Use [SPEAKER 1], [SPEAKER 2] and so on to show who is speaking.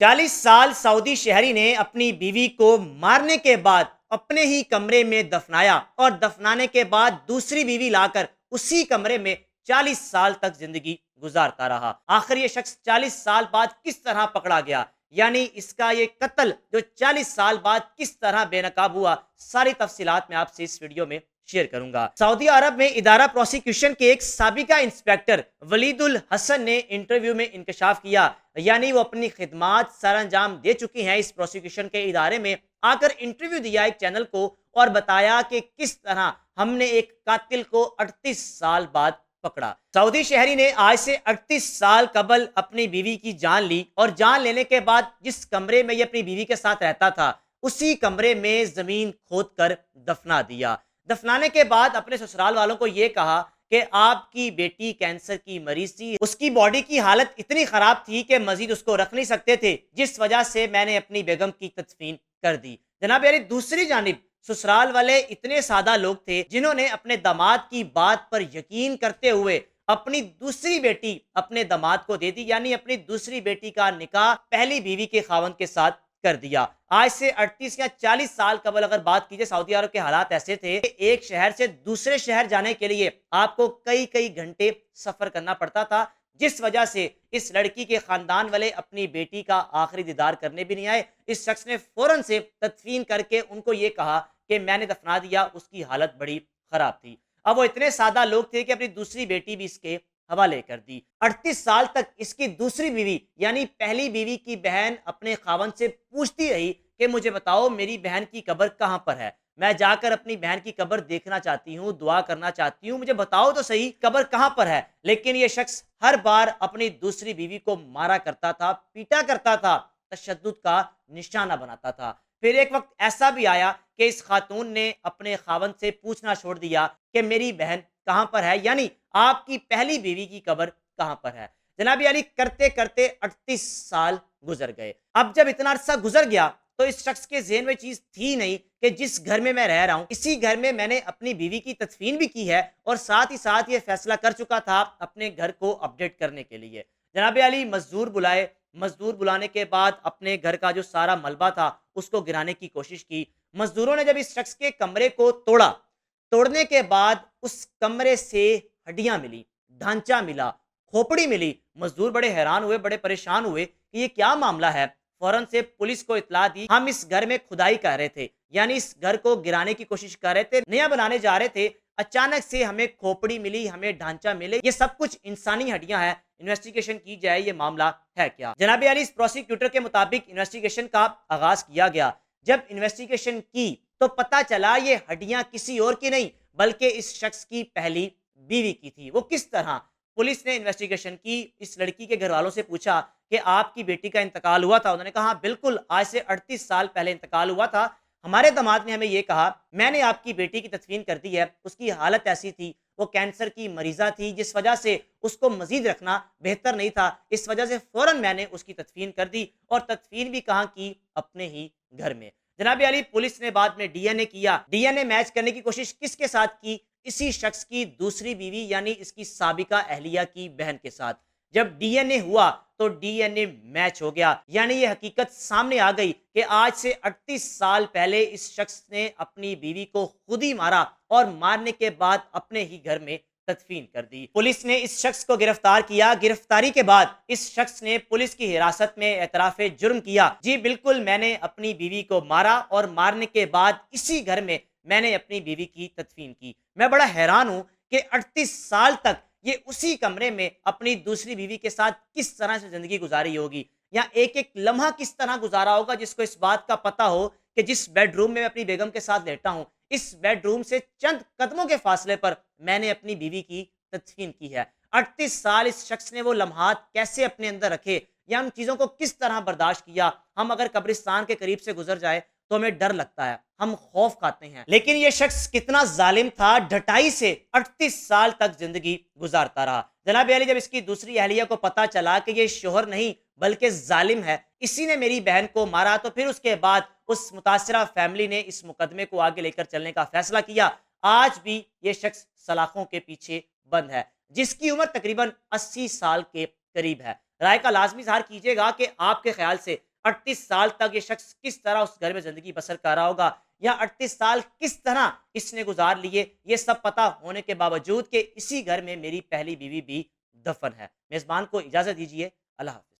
[SPEAKER 1] 40 साल सऊदी शहरी ने अपनी बीवी को मारने के बाद अपने ही कमरे में दफनाया और दफनाने के बाद दूसरी बीवी लाकर उसी कमरे में 40 साल तक जिंदगी गुजारता रहा। आखिर ये शख्स 40 साल बाद किस तरह पकड़ा गया, यानी इसका ये कत्ल जो 40 साल बाद किस तरह बेनकाब हुआ, सारी तफसीलात मैं आपसे इस वीडियो में शेयर करूंगा। सऊदी अरब में इदारा प्रोसिक्यूशन के एक साबिका इंस्पेक्टर वलीदुल हसन ने इंटरव्यू में इंकशाफ किया, यानी वो अपनी खिदमात सर अंजाम दे चुकी हैं इस प्रोसिक्यूशन के इदारे में, आकर इंटरव्यू दिया एक चैनल को और बताया कि किस तरह हमने एक कातिल को 38 साल बाद पकड़ा। सऊदी शहरी ने आज से 38 साल कबल अपनी बीवी की जान ली और जान लेने के बाद जिस कमरे में ये अपनी बीवी के साथ रहता था उसी कमरे में जमीन खोद कर दफना दिया। दफनाने के बाद अपने ससुराल वालों को यह कहा कि आपकी बेटी कैंसर की मरीज थी, उसकी बॉडी की हालत इतनी खराब थी कि मजीद उसको रख नहीं सकते थे, जिस वजह से मैंने अपनी बेगम की तदफीन कर दी। जनाब यानी दूसरी जानिब ससुराल वाले इतने सादा लोग थे जिन्होंने अपने दामाद की बात पर यकीन करते हुए अपनी दूसरी बेटी अपने दामाद को दे दी, यानी अपनी दूसरी बेटी का निकाह पहली बीवी के खावंद के साथ कर दिया। आज से 38 या 40 साल कबल अगर बात कीजिए, सऊदी अरब के हालात ऐसे थे कि एक शहर से दूसरे शहर जाने के लिए आपको कई कई घंटे सफर करना पड़ता था, जिस वजह से इस लड़की के खानदान वाले अपनी बेटी का आखिरी दीदार करने भी नहीं आए। इस शख्स ने फौरन से तदफीन करके उनको ये कहा कि मैंने दफना दिया, उसकी हालत बड़ी खराब थी। अब वो इतने सादा लोग थे कि अपनी दूसरी बेटी भी इसके हवाले कर दी। 38 साल तक इसकी दूसरी बीवी यानी पहली बीवी की बहन अपने खावन से पूछती रही कि मुझे बताओ मेरी बहन की कब्र कहां पर है, मैं जाकर अपनी बहन की कब्र देखना चाहती हूँ, दुआ करना चाहती हूँ, मुझे बताओ तो सही कब्र कहां पर है। लेकिन यह शख्स हर बार अपनी दूसरी बीवी को मारा करता था, पीटा करता था, तशद्दुद का निशाना बनाता था। फिर एक वक्त ऐसा भी आया कि इस खातून ने अपने खावन से पूछना छोड़ दिया कि मेरी बहन कहां पर है, यानी आपकी पहली बीवी की कब्र कहां पर है। जनाबी अली करते करते 38 साल गुजर गए। अब जब इतना अरसा गुजर गया तो इस शख्स के ज़हन में चीज थी नहीं कि जिस घर में मैं रह रहा हूं इसी घर में मैंने अपनी बीवी की तदफीन भी की है और साथ ही साथ ये फैसला कर चुका था अपने घर को अपडेट करने के लिए। जनाब अली मजदूर बुलाए, मजदूर बुलाने के बाद अपने घर का जो सारा मलबा था उसको गिराने की कोशिश की। मजदूरों ने जब इस शख्स के कमरे को तोड़ा, तोड़ने के बाद उस कमरे से हड्डियां मिली, ढांचा मिला, खोपड़ी मिली। मजदूर बड़े हैरान हुए, बड़े परेशान हुए कि ये क्या मामला है। फौरन से पुलिस को इत्तला दी। हम इस घर में खुदाई कर रहे थे, यानी इस घर को गिराने की कोशिश कर रहे थे, नया बनाने जा रहे थे। अचानक से हमें खोपड़ी मिली, हमें ढांचा मिले, ये सब कुछ इंसानी हड्डियां हैं। इन्वेस्टिगेशन की जाए, ये मामला है क्या। जनाब अली इस प्रोसिक्यूटर के मुताबिक इन्वेस्टिगेशन का आगाज किया गया। जब इन्वेस्टिगेशन की तो पता चला ये हड्डियां किसी और की नहीं बल्कि इस शख्स की पहली बीवी की थी। वो किस तरह? पुलिस ने इन्वेस्टिगेशन की, इस लड़की के घर वालों से पूछा कि आपकी बेटी का इंतकाल हुआ था। उन्होंने कहा हाँ बिल्कुल, आज से 38 साल पहले इंतकाल हुआ था। हमारे दामाद ने हमें यह कहा, मैंने आपकी बेटी की तदफीन कर दी है, उसकी हालत ऐसी थी, वो कैंसर की मरीजा थी, जिस वजह से उसको मजीद रखना बेहतर नहीं था, इस वजह से फौरन मैंने उसकी तदफीन कर दी। और तदफीन भी कहाँ की? अपने ही घर में। जनाब अली पुलिस ने बाद में डीएनए किया। डीएनए मैच करने की कोशिश किसके साथ की? इसी शख्स की दूसरी बीवी यानी इसकी साबिका अहलिया की बहन के साथ। जब डीएनए हुआ तो डीएनए मैच हो गया, यानी ये हकीकत सामने आ गई कि आज से 38 साल पहले इस शख्स ने अपनी बीवी को खुद ही मारा और मारने के बाद अपने ही घर में तदफीन कर दी। पुलिस ने इस शख्स को गिरफ्तार किया। गिरफ्तारी के बाद इस शख्स ने पुलिस की हिरासत में एतराफ़ जुर्म किया। जी बिल्कुल, मैंने अपनी बीवी को मारा और मारने के बाद इसी घर में मैंने अपनी बीवी की तदफीन की। मैं बड़ा हैरान हूं कि 38 साल तक ये उसी कमरे में अपनी दूसरी बीवी के साथ किस तरह से जिंदगी गुजारी होगी, या एक एक लम्हा किस तरह गुजारा होगा, जिसको इस बात का पता हो कि जिस बेडरूम में मैं अपनी बेगम के साथ लेटा हूं इस बेडरूम से चंद कदमों के फासले पर मैंने अपनी बीवी की तदफीन की है। 38 साल इस शख्स ने वो लम्हात कैसे अपने अंदर रखे, या उन चीजों को किस तरह बर्दाश्त किया। हम अगर कब्रिस्तान के करीब से गुजर जाए तो हमें डर लगता है, हम खौफ खाते हैं। लेकिन यह शख्स कितना जालिम था, ढटाई से 38 साल तक जिंदगी गुजारता रहा। जनाब अली जब इसकी दूसरी अहलिया को पता चला कि ये शोहर नहीं बल्कि जालिम है, इसी ने मेरी बहन को मारा, तो फिर उसके बाद उस मुतासिरा फैमिली ने इस मुकदमे को आगे लेकर चलने का फैसला किया। आज भी ये शख्स सलाखों के पीछे बंद है, जिसकी उम्र तकरीबन 80 साल के करीब है। राय का लाजमी इजहार कीजिएगा कि आपके ख्याल से 38 سال تک یہ شخص کس طرح اس گھر میں زندگی بسر کر رہا ہوگا، یا 38 سال کس طرح اس نے گزار لیے، یہ سب پتا ہونے کے باوجود کہ اسی گھر میں میری پہلی بیوی بھی دفن ہے۔ میزبان کو اجازت دیجیے، اللہ حافظ۔